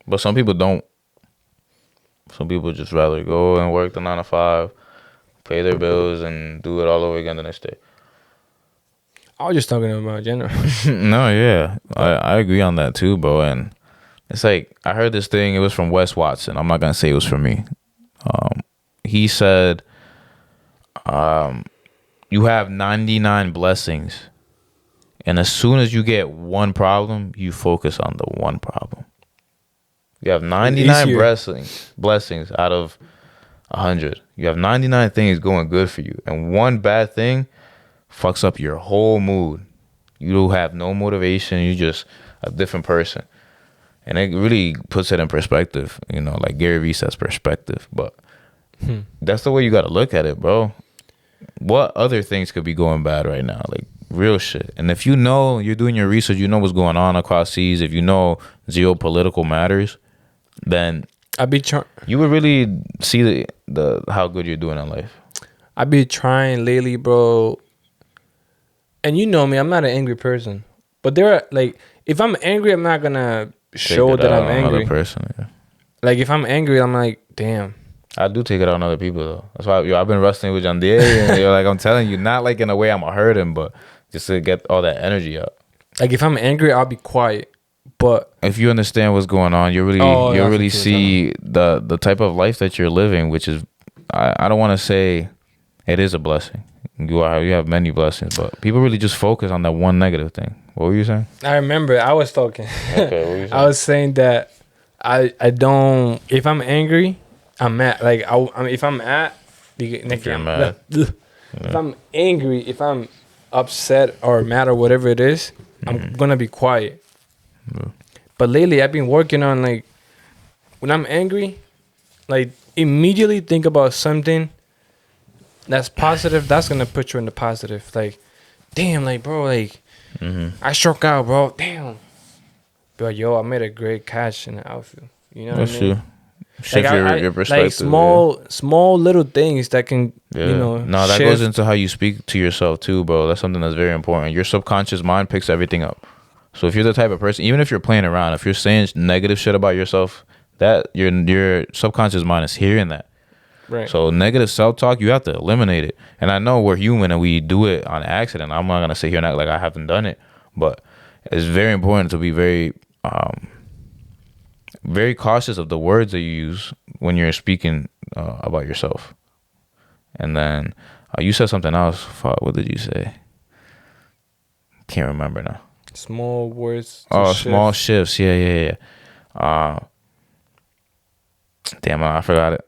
But some people don't. Some people just rather go and work the 9 to 5, pay their bills, and do it all over again the next day. I was just talking about general. No, yeah, I agree on that too, bro. And it's like I heard this thing. It was from Wes Watson. I'm not gonna say it was from me. He said, "You have 99 blessings, and as soon as you get one problem, you focus on the one problem. You have 99 blessings out of 100. You have 99 things going good for you, and one bad thing fucks up your whole mood. You don't have no motivation. You just a different person." And it really puts it in perspective, you know, like Gary Vee says, perspective. But that's the way you got to look at it, bro. What other things could be going bad right now? Like real shit. And if you know, you're doing your research, you know what's going on across seas, if you know geopolitical matters, then you would really see the how good you're doing in life. I be trying lately, bro. And you know me, I'm not an angry person. But there are, like, if I'm angry, I'm not going to show that I'm angry. Person, yeah. Like, if I'm angry, I'm like, damn. I do take it out on other people, though. That's why I've been wrestling with John Deere. And like, I'm telling you, not like in a way I'm going to hurt him, but just to get all that energy out. Like, if I'm angry, I'll be quiet. But if you understand what's going on, you really see the type of life that you're living, which is, I don't want to say it is a blessing. You have many blessings, but people really just focus on that one negative thing. What were you saying? I remember I was talking. Okay, what were you saying? I was saying that I don't. If I'm angry, I'm mad. Like if I'm mad, if you're mad. If I'm angry, if I'm upset or mad or whatever it is, I'm gonna be quiet. But lately, I've been working on, like, when I'm angry, like, immediately think about something that's positive. That's gonna put you in the positive. Like, damn, like, bro, like, I struck out, bro. Damn. But yo, I made a great catch in the outfield. You know what I mean? Shift like your perspective. Like small little things that can, you know. No, that goes into how you speak to yourself too, bro. That's something that's very important. Your subconscious mind picks everything up. So if you're the type of person, even if you're playing around, if you're saying negative shit about yourself, that your subconscious mind is hearing that. Right. So negative self-talk, you have to eliminate it. And I know we're human and we do it on accident. I'm not gonna sit here and act like I haven't done it, but it's very important to be very, very cautious of the words that you use when you're speaking about yourself. And then you said something else. What did you say? Can't remember now. Small words. Small shifts. Yeah. Damn, I forgot it.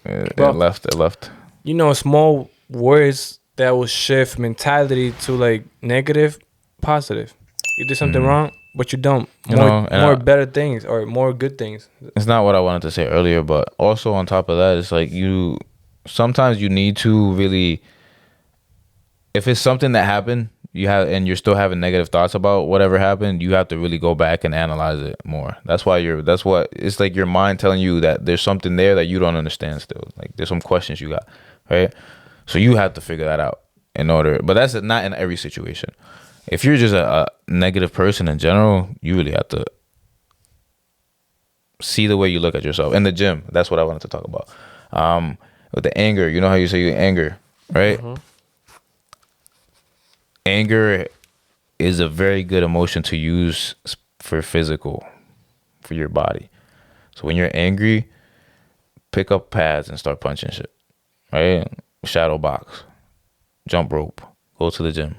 It left. You know, small words that will shift mentality to, like, negative, positive. You did something wrong, but you don't. More better things or more good things. It's not what I wanted to say earlier, but also on top of that, it's like sometimes you need to really, if it's something that happened, and you're still having negative thoughts about whatever happened, you have to really go back and analyze it more. That's what it's like your mind telling you that there's something there that you don't understand still. Like there's some questions you got, right? So you have to figure that out but that's not in every situation. If you're just a negative person in general, you really have to see the way you look at yourself. In the gym, that's what I wanted to talk about. With the anger, you know how you say anger, right? Anger is a very good emotion to use for your body. So when you're angry, pick up pads and start punching shit, right? Shadow box, jump rope, go to the gym.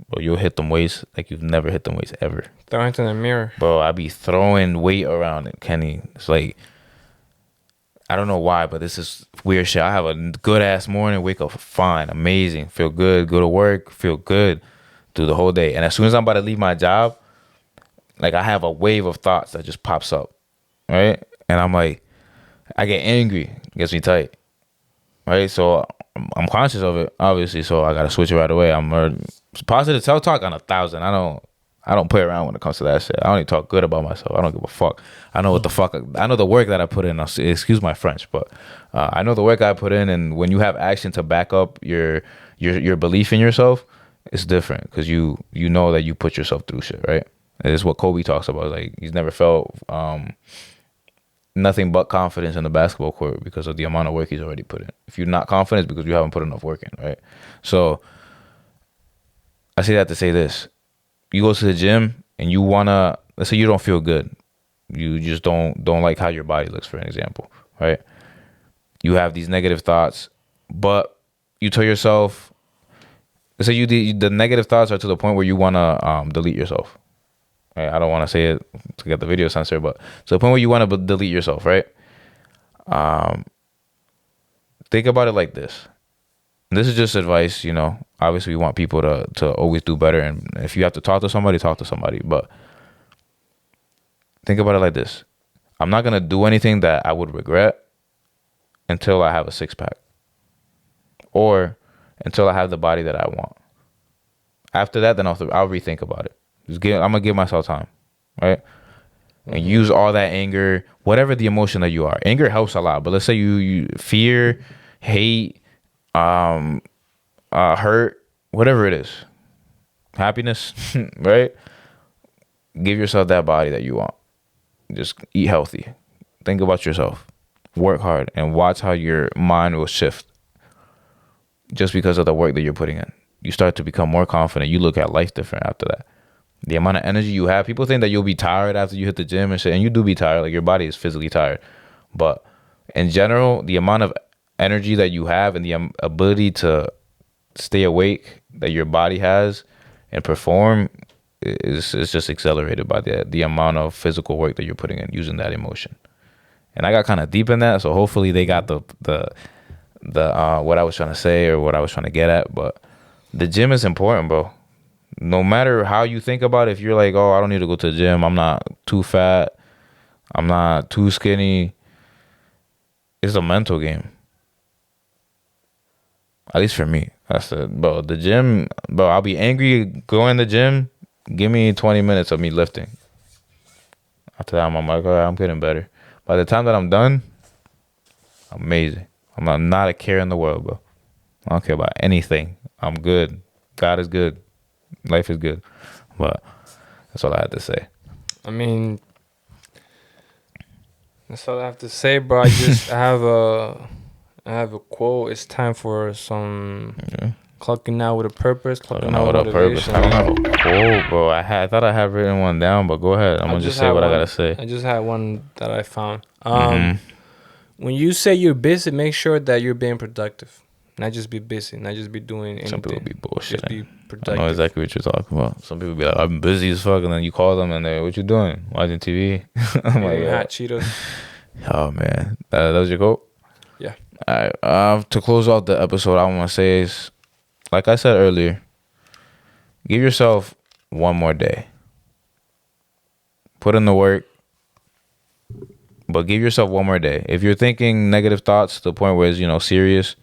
Bro, you'll hit them weights like you've never hit them weights ever. Throw it in the mirror. Bro, I be throwing weight around it, Kenny. It's like, I don't know why, but this is weird shit. I have a good ass morning, wake up fine, amazing, feel good, go to work, feel good through the whole day. And as soon as I'm about to leave my job, like I have a wave of thoughts that just pops up, right? And I'm like, I get angry, it gets me tight, right? So I'm conscious of it, obviously. So I gotta switch it right away. Positive self-talk on 1,000. I don't play around when it comes to that shit. I only talk good about myself. I don't give a fuck. I know what the fuck. I know the work that I put in. Excuse my French, but I know the work I put in. And when you have action to back up your belief in yourself, it's different because you know that you put yourself through shit, right? It's what Kobe talks about. Like he's never felt nothing but confidence in the basketball court because of the amount of work he's already put in. If you're not confident, it's because you haven't put enough work in, right? So I say that to say this. You go to the gym and you wanna, let's say you don't feel good. You just don't like how your body looks, for an example, right? You have these negative thoughts, but you tell yourself, let's say the negative thoughts are to the point where you wanna delete yourself. Right? I don't want to say it to get the video censored, but to the point where you want to delete yourself, right? Think about it like this. This is just advice, you know. Obviously, we want people to always do better, and if you have to talk to somebody, talk to somebody. But think about it like this: I'm not gonna do anything that I would regret until I have a 6-pack, or until I have the body that I want. After that, then I'll rethink about it. I'm gonna give myself time, right? And use all that anger, whatever the emotion that you are. Anger helps a lot, but let's say you fear, hate, hurt, whatever it is, happiness, right? Give yourself that body that you want. Just eat healthy. Think about yourself. Work hard and watch how your mind will shift just because of the work that you're putting in. You start to become more confident. You look at life different after that. The amount of energy you have, people think that you'll be tired after you hit the gym and shit, and you do be tired. Like your body is physically tired. But in general, the amount of energy that you have and the ability to stay awake that your body has and perform is just accelerated by the amount of physical work that you're putting in using that emotion. And I got kind of deep in that, so hopefully they got the what I was trying to say or what I was trying to get at. But the gym is important, bro. No matter how you think about it, if you're like, oh, I don't need to go to the gym, I'm not too fat, I'm not too skinny, it's a mental game. At least for me. That's it. Bro, the gym, bro, I'll be angry going to the gym. Give me 20 minutes of me lifting. After that, I'm like, all right, I'm getting better. By the time that I'm done, amazing. I'm not a care in the world, bro. I don't care about anything. I'm good. God is good. Life is good. But that's all I had to say. I mean, that's all I have to say, bro. I have a quote. It's time for some clocking out with a purpose. Clocking out with a purpose. I don't have a quote, bro. I thought I had written one down, but go ahead. I'm gonna just say what I gotta say. I just had one that I found. When you say you're busy, make sure that you're being productive. Not just be busy, not just be doing anything. Some people be bullshit. Just be productive. I know exactly what you're talking about. Some people be like, I'm busy as fuck, and then you call them and they're, what you doing? Watching TV? I'm like, hot Cheetos. Oh, man. That was your quote? Yeah. All right. To close off the episode, I want to say is, like I said earlier, give yourself one more day. Put in the work, but give yourself one more day. If you're thinking negative thoughts to the point where it's, serious,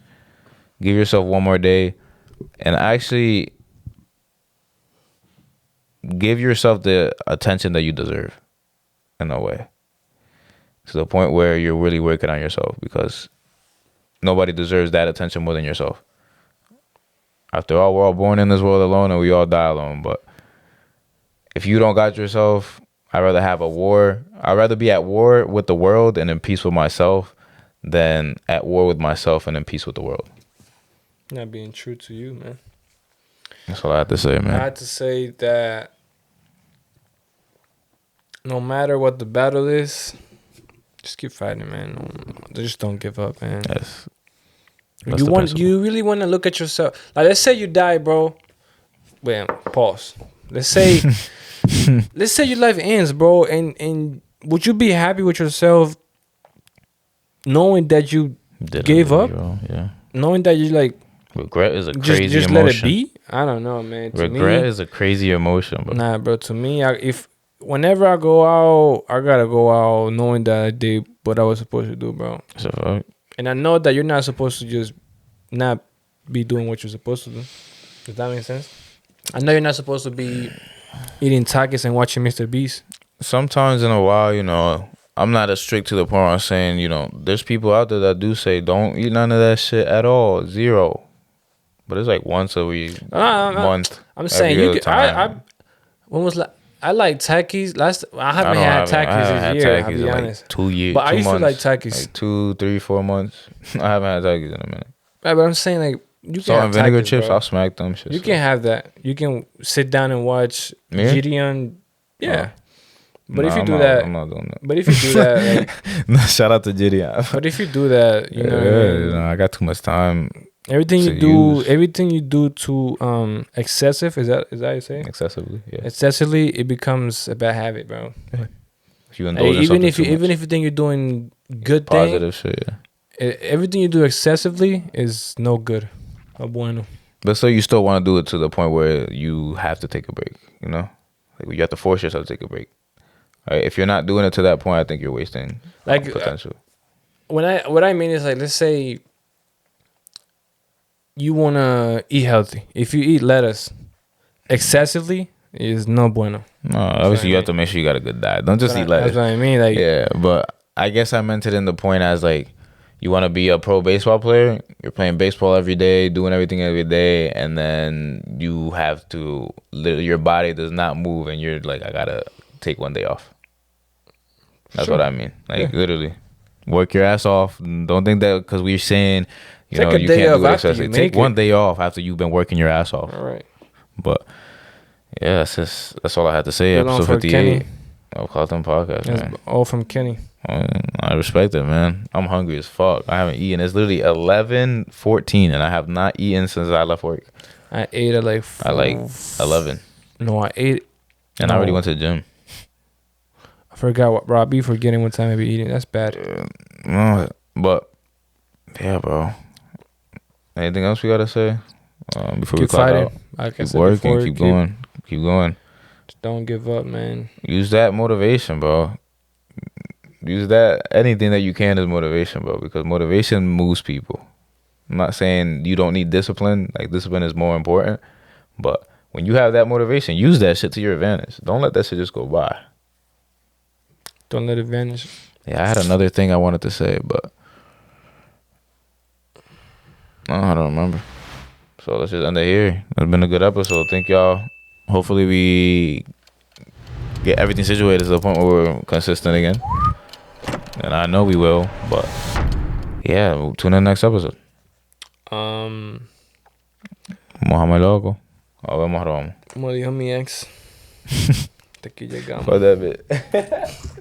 give yourself one more day and actually give yourself the attention that you deserve in a way. To the point where you're really working on yourself, because nobody deserves that attention more than yourself. After all, we're all born in this world alone and we all die alone. But if you don't got yourself, I'd rather have a war. I'd rather be at war with the world and in peace with myself than at war with myself and in peace with the world. Not being true to you, man. That's all I have to say, man. I had to say that no matter what the battle is, just keep fighting, man. Just don't give up, man. Yes. You really want to look at yourself. Like, let's say you die, bro. Wait, pause. Let's say your life ends, bro, and would you be happy with yourself knowing that you gave up? Yeah. Knowing that you regret is a crazy just emotion. Let it be. I don't know, man. Regret is a crazy emotion, bro. Nah, bro. To me, if whenever I go out, I gotta go out knowing that I did what I was supposed to do, bro. So, and I know that you're not supposed to just not be doing what you're supposed to do. Does that make sense? I know you're not supposed to be eating tacos and watching Mr. Beast. sometimes in a while, you know, I'm not as strict to the point where I'm saying, you know, there's people out there that do say don't eat none of that shit at all, zero. But it's like once every month. I'm saying you can. When was I like Takis. I haven't had Takis this year. I'll be honest. Like 2 years, but 2 I used months, to like Takis. like 2, 3, 4 months. I haven't had Takis in a minute. Right, but I'm saying like you Salt can and have vinegar Takis, chips. bro. I'll smack them. Shit, you can have that. You can sit down and watch Gideon. Yeah. But if you do that, I'm not doing that. But if you do that, like, shout out to Gideon. But if you do that, you know, what I mean? You know, I got too much time. Everything you do to excessive is that you say? Excessively, yeah. Excessively, it becomes a bad habit, bro. If you indulge in even if you think you're doing good positive shit, yeah. Everything you do excessively is no good. No bueno. But so you still want to do it to the point where you have to take a break, you know? Like you have to force yourself to take a break. Right? If you're not doing it to that point, I think you're wasting potential. What I mean is like, let's say you want to eat healthy. If you eat lettuce excessively, is no bueno. No, obviously you have to make sure you got a good diet. Don't just eat lettuce. That's what I mean. Like, yeah, but I guess I meant it in the point as like, you want to be a pro baseball player. You're playing baseball every day, doing everything every day, and then you have to. Your body does not move, and you're like, I gotta take one day off. That's what I mean. Like literally, work your ass off. Don't think that because we're saying, you know, you can't do it excessively. Take one day off after you've been working your ass off. All right. But yeah, that's all I had to say. Episode 58 of Carlton Podcast. That's all from Kenny. I respect it, man. I'm hungry as fuck. I haven't eaten. It's literally 11:14, and I have not eaten since I left work. I ate at like 11. No, I ate. And I already went to the gym. I forgot what, bro. I be forgetting what time I be eating. That's bad. No, but yeah, bro. Anything else we gotta say before we clock out? Keep working. Keep going. Keep going. Just don't give up, man. Use that motivation, bro. Use that. Anything that you can as motivation, bro, because motivation moves people. I'm not saying you don't need discipline. Like, discipline is more important. But when you have that motivation, use that shit to your advantage. Don't let that shit just go by. Don't let it vanish. Yeah, I had another thing I wanted to say, but I don't remember. So let's just end it here. It's been a good episode. Thank y'all. Hopefully we get everything situated to the point where we're consistent again. And I know we will, but yeah, we'll tune in next episode. Mohamed Loco. Vemos, Romo. Como dijo mi ex. Te que llegamos. For that bit.